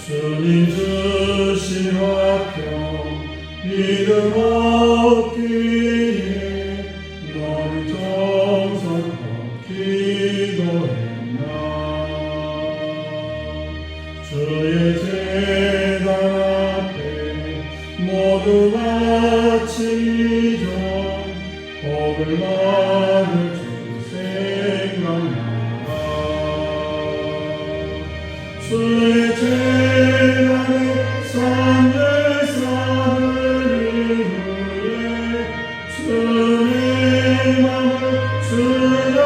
주님 주신 화평 믿음 얻기에 너를 정성껏 기도했나. 주의 제단 앞에 모두 바치기 전 복을 받을 줄 생각나라. 주의 제단에 삶을 사느니 주의 마음을 주장하니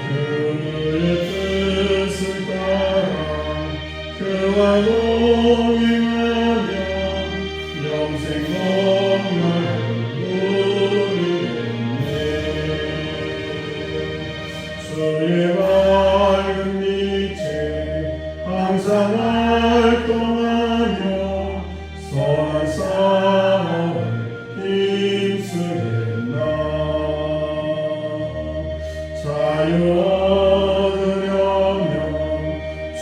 그의 뜻을 따라 그와 동행하며 영생 영원을 누리겠네. 주의 밝은 빛에 항상 활동하며 선한 싸움에 힘쓰겠나. 자유 얻으려면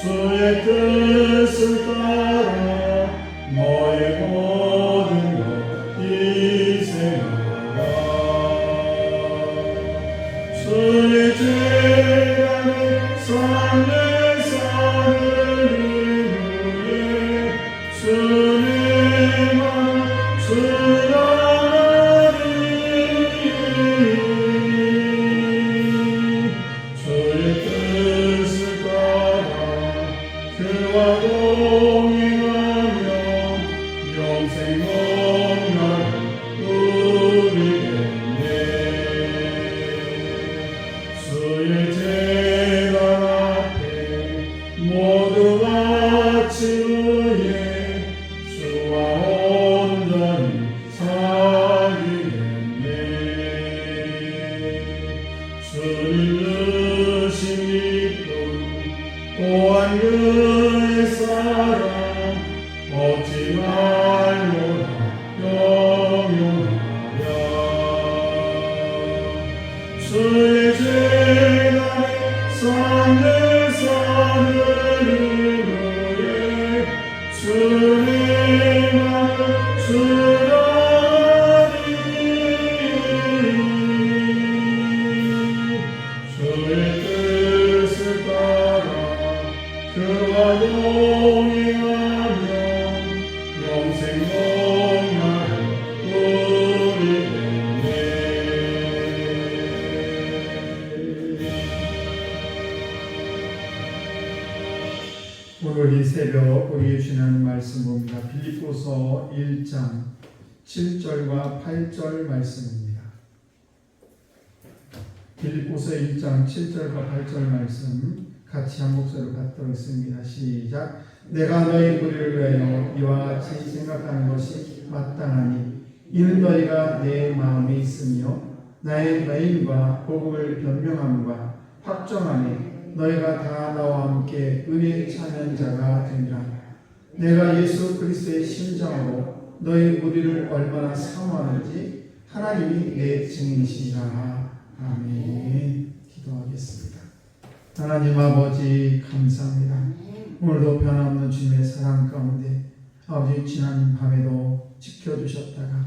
주의 뜻을 따라 너의 모든 것 희생하라. 주의 제단에 삶을 사느니 주의 마음을 주장하니 주의 뜻을 따라 그와 동행하며 영생 영원을 누리겠네. 주의 제단 앞에 모두 바친 후에 주와 온전히 사귀겠네. 주님 주신 기쁨 또한 그의 사랑 얻지 말고나 영용하랴. 주의 제단에 삶을 사느니 주의 마음을 주장하니 주의 뜻을 따라 그와 동행하며 영생 영원을 누리겠네. 오늘 이 새벽 우리에게 주시는 말씀 봅니다. 빌립보서 1장 7절과 8절 말씀입니다. 빌립보서 1장 7절과 8절 말씀 같이 한 목소리로 받들었습니다. 시작. 내가 너희 무리를 위하여 이와 같이 생각하는 것이 마땅하니 이는 너희가 내 마음에 있으며 나의 메인과 복음을 변명함과 확정함에 너희가 다 나와 함께 은혜의 참여자가 되리라. 내가 예수 그리스도의 심장으로 너희 무리를 얼마나 사모하는지 하나님이 내 증인이시라. 아멘. 기도하겠습니다. 하나님 아버지 감사합니다. 오늘도 변함없는 주님의 사랑 가운데 아버지 지난 밤에도 지켜주셨다가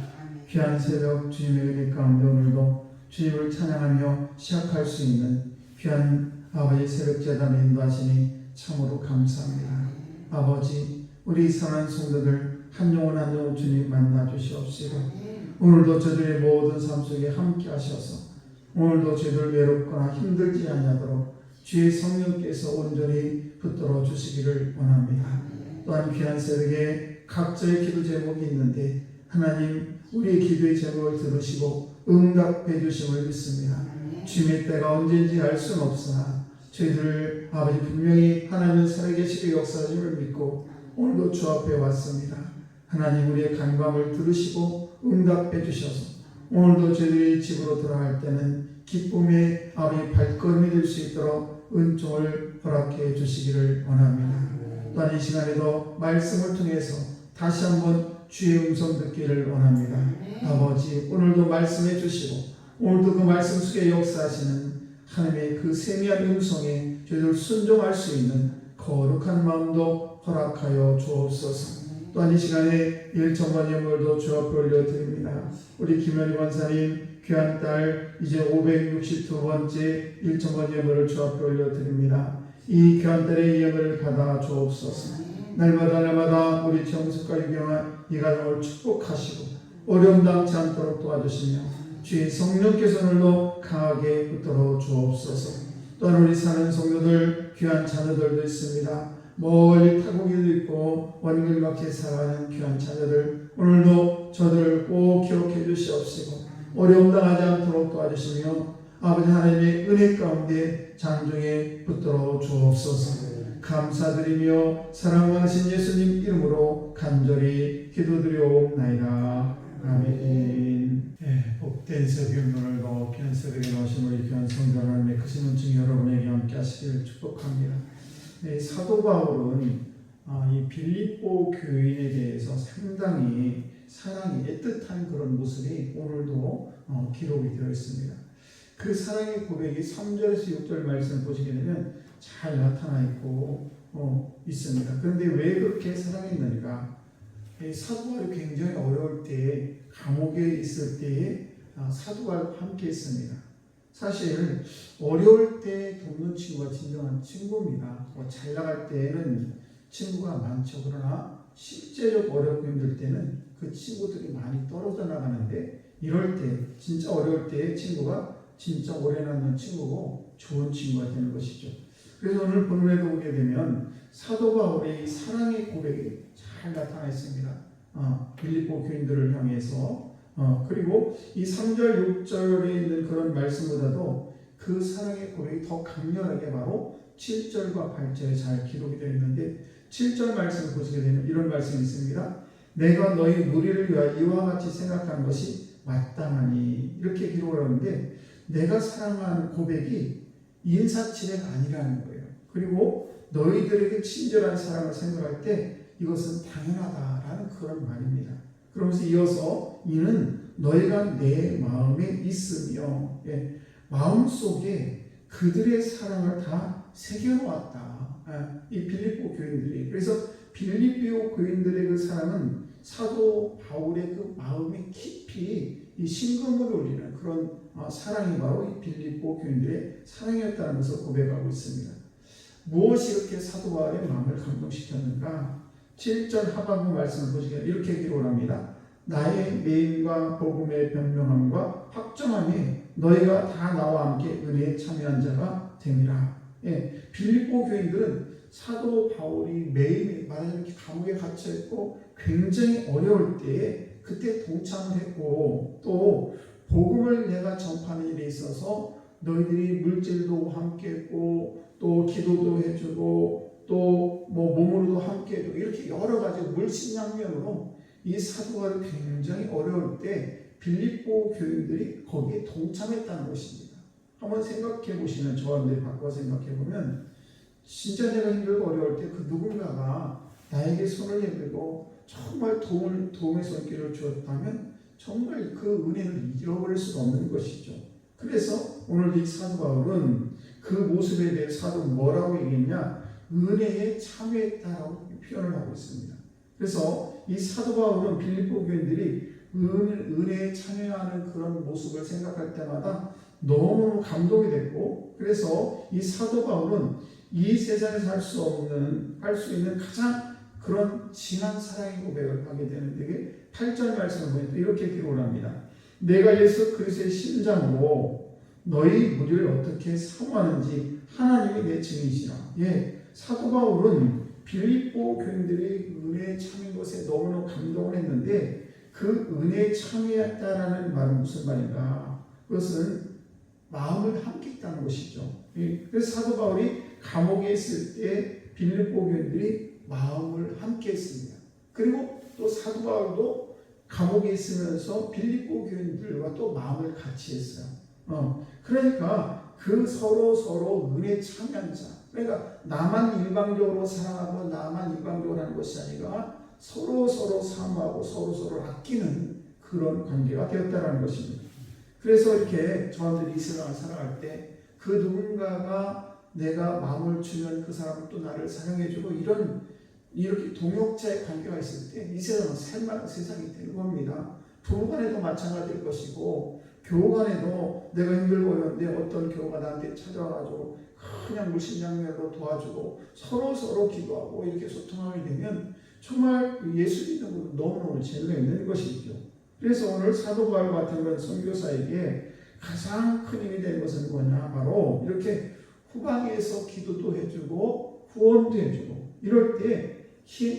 귀한 새벽 주님의 은혜 가운데 오늘도 주님을 찬양하며 시작할 수 있는 귀한 아버지 새벽 제단에 인도하시니 참으로 감사합니다. 아버지 우리 사랑하는 성도들 한 영혼 한 영혼 주님 만나 주시옵시고 오늘도 저들의 모든 삶 속에 함께 하셔서 오늘도 저희들 외롭거나 힘들지 아니하도록 주의 성령께서 온전히 붙들어 주시기를 원합니다. 또한 귀한 새벽에 각자의 기도 제목이 있는데 하나님 우리의 기도의 제목을 들으시고 응답해 주심을 믿습니다. 주님의 때가 언제인지 알 수는 없으나 저희들 아버지 분명히 하나님은 살아계시고 역사하심을 믿고 오늘도 주 앞에 왔습니다. 하나님 우리의 간구함을 들으시고 응답해 주셔서 오늘도 저희들이 집으로 돌아갈 때는 기쁨의 아버지 발걸음이 될 수 있도록 은총을 허락해 주시기를 원합니다. 또한 이 시간에도 말씀을 통해서 다시 한번 주의 음성 듣기를 원합니다. 아버지 오늘도 말씀해 주시고 오늘도 그 말씀 속에 역사하시는 하나님의 그 세미한 음성에 저희들 순종할 수 있는 거룩한 마음도 허락하여 주옵소서. 또한 이 시간에 1천만 예물도 주 앞에 올려드립니다. 우리 김현희 권사님 귀한 딸 이제 562번째 1천만 예물을 주 앞에 올려드립니다. 이 귀한 딸의 예물을 받아 주옵소서. 날마다 우리 정숙과 유경아 이 가정을 축복하시고 어려움 당치 않도록 도와주시며 주의 성령께서 오늘도 강하게 붙들어 주옵소서. 또한 우리 사는 성도들 귀한 자녀들도 있습니다. 멀리 타국에도 있고 원근밖에 살아가는 귀한 자녀들 오늘도 저들을 꼭 기억해 주시옵시고 어려움 당하지 않도록 도와주시며 아버지 하나님의 은혜 가운데 장중에 붙들어 주옵소서. 감사드리며 사랑 많으신 예수님 이름으로 간절히 기도드리옵나이다. 아멘. 복된 새벽문을 더 귀한 새벽에 나오신 우리 귀한 성도 하나님의 크신 은총이 여러분에게 함께 하시기를 축복합니다. 사도 바울은 이 빌립보 교인에 대해서 상당히 사랑이 애틋한 그런 모습이 오늘도 기록이 되어 있습니다. 그 사랑의 고백이 3절에서 6절 말씀을 보시게 되면 잘 나타나 있고 있습니다. 그런데 왜 그렇게 사랑했는가? 사도 바울이 굉장히 어려울 때에 감옥에 있을 때에 사도 바울과 함께 했습니다. 사실 어려울 때 돕는 친구가 진정한 친구입니다. 잘 나갈 때에는 친구가 많죠. 그러나 실제적 어렵고 힘들 때는 그 친구들이 많이 떨어져 나가는데 이럴 때 진짜 어려울 때 친구가 진짜 오래 남는 친구고 좋은 친구가 되는 것이죠. 그래서 오늘 본문에도 보게 되면 사도 바울의 사랑의 고백이 잘 나타나 있습니다. 빌립보 교인들을 향해서 그리고 이 3절 6절에 있는 그런 말씀보다도 그 사랑의 고백이 더 강렬하게 바로 7절과 8절에 잘 기록이 되어 있는데 7절 말씀을 보시게 되면 이런 말씀이 있습니다. 내가 너희 무리를 위하여 이와 같이 생각하는 것이 마땅하니 이렇게 기록을 하는데 내가 사랑하는 고백이 인사치레가 아니라는 거예요. 그리고 너희들에게 친절한 사랑을 생각할 때 이것은 당연하다라는 그런 말입니다. 그러면서 이어서 이는 너희가 내 마음에 있으며 마음속에 그들의 사랑을 다 새겨놓았다. 이 빌립보 교인들이. 그래서 빌립보 교인들의 그 사랑은 사도 바울의 그 마음에 깊이 이 심금을 울리는 그런 사랑이 바로 이 빌립보 교인들의 사랑이었다는 것을 고백하고 있습니다. 무엇이 이렇게 사도 바울의 마음을 감동시켰는가? 7절 하반부 말씀을 보시면 이렇게 기록을 합니다. 나의 매임과 복음의 변명함과 확정함이 너희가 다 나와 함께 은혜에 참여한 자가 됨이라. 빌립보 교인들은 사도 바울이 매일 말하자면 이렇게 감옥에 갇혀 있고 굉장히 어려울 때에 그때 동참을 했고 또 복음을 내가 전파하는 일에 있어서 너희들이 물질도 함께 했고 또 기도도 해주고 또 뭐 몸으로도 함께 해주고 이렇게 여러 가지 물심양면으로 이 사도 바울이 굉장히 어려울 때 빌립보 교인들이 거기에 동참했다는 것입니다. 한번 생각해 보시면 저와 바꿔 생각해 보면 진짜 내가 힘들고 어려울 때 그 누군가가 나에게 손을 내밀고 정말 도움의 손길을 주었다면 정말 그 은혜를 잃어버릴 수가 없는 것이죠. 그래서 오늘 이 사도 바울은 그 모습에 대해 사도 뭐라고 얘기했냐? 은혜에 참여했다라고 표현을 하고 있습니다. 그래서 이 사도 바울은 빌립보 교인들이 은혜에 참여하는 그런 모습을 생각할 때마다 너무 감동이 됐고 그래서 이 사도 바울은 이 세상에서 할 수 있는 가장 그런 진한 사랑의 고백을 하게 되는데 8절 말씀을 보니까 이렇게 기록을 합니다. 내가 예수 그리스도의 심장으로 너희 무리를 어떻게 사모하는지 하나님이 내 증인이시라. 사도 바울은 빌립보 교인들이 은혜에 참여한 것에 너무너무 감동을 했는데 그 은혜에 참여했다라는 말은 무슨 말인가? 그것은 마음을 함께 했다는 것이죠. 그래서 사도 바울이 감옥에 있을 때 빌립보 교인들이 마음을 함께 했습니다. 그리고 또 사도 바울도 감옥에 있으면서 빌립보 교인들과 또 마음을 같이 했어요. 그러니까 그 서로 은혜에 참여한 자. 그러니까 나만 일방적으로 사랑하고 나만 일방적으로 하는 것이 아니라 서로 사모하고 서로 아끼는 그런 관계가 되었다는 것입니다. 그래서 이렇게 저한테 이 세상을 살아갈 때 그 누군가가 내가 마음을 주면 그 사람은 또 나를 사랑해주고 이렇게 동역자의 관계가 있을 때 이 세상은 살만한 세상이 되는 겁니다. 부부간에도 마찬가지일 것이고 교우간에도 내가 힘들고 이런데 어떤 교우가 나한테 찾아와가지고 그냥 물심양면으로 도와주고 서로 기도하고 이렇게 소통하게 되면 정말 예수 믿는 것도 너무너무 재미가 있는 것이죠. 그래서 오늘 사도 바울 같은 그런 선교사에게 가장 큰 힘이 되는 것은 뭐냐? 바로 이렇게 후방에서 기도도 해주고 후원도 해주고 이럴 때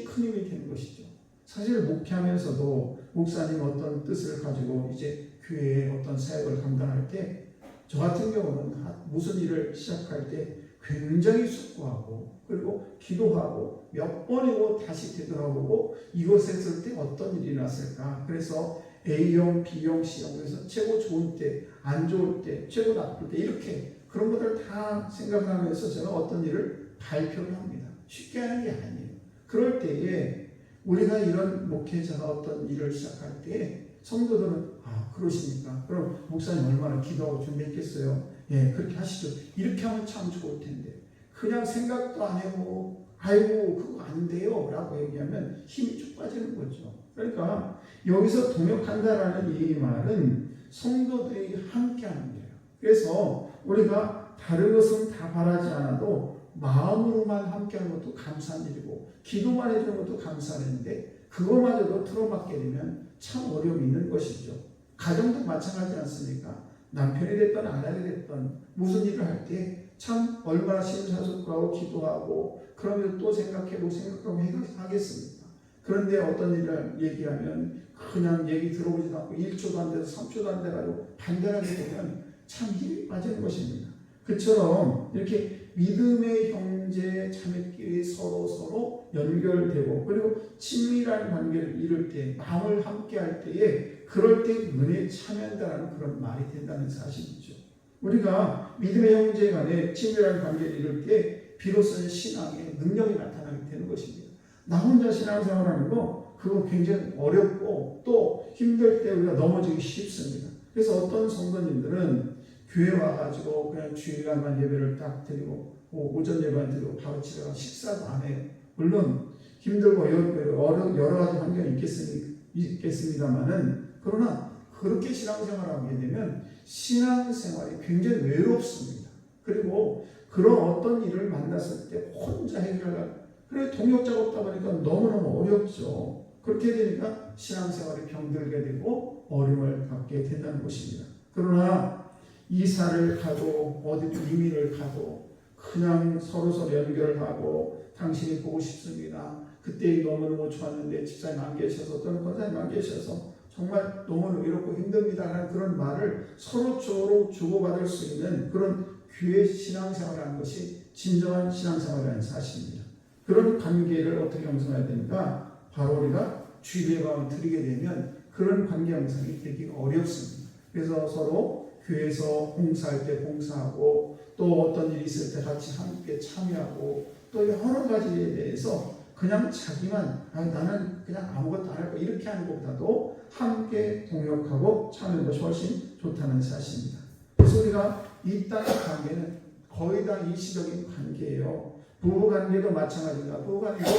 큰 힘이 되는 것이죠. 사실 목회하면서도 목사님 어떤 뜻을 가지고 이제 교회의 어떤 사역을 감당할 때 저 같은 경우는 무슨 일을 시작할 때 굉장히 숙고하고 그리고 기도하고 몇 번이고 다시 되돌아보고 이곳에 있을 때 어떤 일이 났을까. 그래서 A형, B형, C형 그래서 최고 좋은 때, 안 좋을 때, 최고 나쁠 때 이렇게 그런 것들을 다 생각하면서 제가 어떤 일을 발표를 합니다. 쉽게 하는 게 아니에요. 그럴 때에 우리가 이런 목회자가 어떤 일을 시작할 때 성도들은 그러십니까? 그럼 목사님 얼마나 기도하고 준비했겠어요? 예, 그렇게 하시죠. 이렇게 하면 참 좋을 텐데 그냥 생각도 안 해고 아이고 그거 안 돼요 라고 얘기하면 힘이 쭉 빠지는 거죠. 그러니까 여기서 동역한다라는 이 말은 성도들이 함께하는 거예요. 그래서 우리가 다른 것은 다 바라지 않아도 마음으로만 함께하는 것도 감사한 일이고 기도만 해주는 것도 감사한 일인데 그거마저도 틀어막게 되면 참 어려움이 있는 것이죠. 가정도 마찬가지 않습니까? 남편이 됐든 아내이 됐든 무슨 일을 할 때 참 얼마나 심사숙고하고 기도하고 그러면 또 생각하고 하겠습니까? 그런데 어떤 일을 얘기하면 그냥 얘기 들어보지도 않고 1초도 안 돼서 3초도 안 돼가지고 반대하게 되면 참 힘이 빠지는 것입니다. 그처럼 이렇게 믿음의 형제 자매끼리 서로 연결되고 그리고 친밀한 관계를 이룰 때 마음을 함께 할 때에 그럴 때 은혜에 참여한다는 그런 말이 된다는 사실이죠. 우리가 믿음의 형제 간에 친밀한 관계를 이룰 때 비로소 신앙의 능력이 나타나게 되는 것입니다. 나 혼자 신앙생활하는 거 그거 굉장히 어렵고 또 힘들 때 우리가 넘어지기 쉽습니다. 그래서 어떤 성도님들은 교회 와가지고 그냥 주일날만 예배를 딱 드리고 오전 예배만 드리고 바로 집에 가서 식사도 안 해요. 물론 힘들고 여러 가지 환경이 있겠습니다만은 그러나 그렇게 신앙생활을 하게 되면 신앙생활이 굉장히 외롭습니다. 그리고 그런 어떤 일을 만났을 때 혼자 해결하려고 그래 동역자가 없다 보니까 너무너무 어렵죠. 그렇게 되니까 신앙생활이 병들게 되고 어려움을 갖게 된다는 것입니다. 그러나 이사를 가도 어디 이민을 가도 그냥 서로 연결하고 당신이 보고 싶습니다. 그때 너무너무 좋았는데 집사님 안 계셔서 또는 권사님 안 계셔서 정말 너무 외롭고 힘듭니다라는 그런 말을 서로 주고받을 수 있는 그런 교회 신앙생활이라는 것이 진정한 신앙생활이라는 사실입니다. 그런 관계를 어떻게 형성해야 되는가? 바로 우리가 주일예배를 드리게 되면 그런 관계 형성이 되기가 어렵습니다. 그래서 서로 교회에서 봉사할 때 봉사하고 또 어떤 일이 있을 때 같이 함께 참여하고 또 여러 가지에 대해서 그냥 자기만 나는 그냥 아무것도 안 할 거야 이렇게 하는 것보다도 함께 동역하고 참여하는 것이 훨씬 좋다는 사실입니다. 그래서 우리가 이 땅의 관계는 거의 다 일시적인 관계예요. 부부관계도 마찬가지입니다. 부부관계도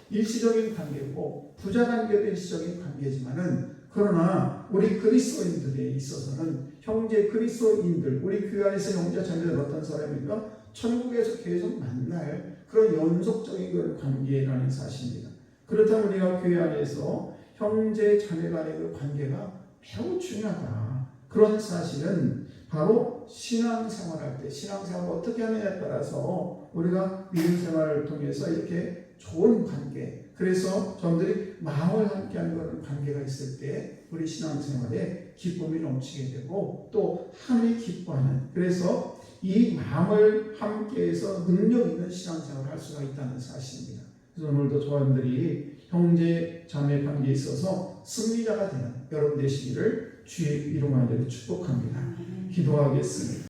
일시적인 관계고 부자관계도 일시적인 관계지만은 그러나 우리 그리스도인들에 있어서는 형제 그리스도인들 우리 교회 안에서 형제 자매들 어떤 사람입니까? 천국에서 계속 만날 그런 연속적인 그런 관계라는 사실입니다. 그렇다면 우리가 교회 안에서 형제 자매 간의 그 관계가 매우 중요하다. 그런 사실은 바로 신앙생활할 때 신앙생활을 어떻게 하느냐에 따라서 우리가 믿음생활을 통해서 이렇게 좋은 관계 그래서 저들이 마음을 함께하는 그런 관계가 있을 때 우리 신앙생활에 기쁨이 넘치게 되고 또 하나님이 기뻐하는 그래서 이 마음을 함께해서 능력 있는 신앙생활을 할 수가 있다는 사실입니다. 그래서 오늘도 저분들이 형제 자매 관계에 있어서 승리자가 되는 여러분 되시기를 주의 이름으로 축복합니다. 기도하겠습니다.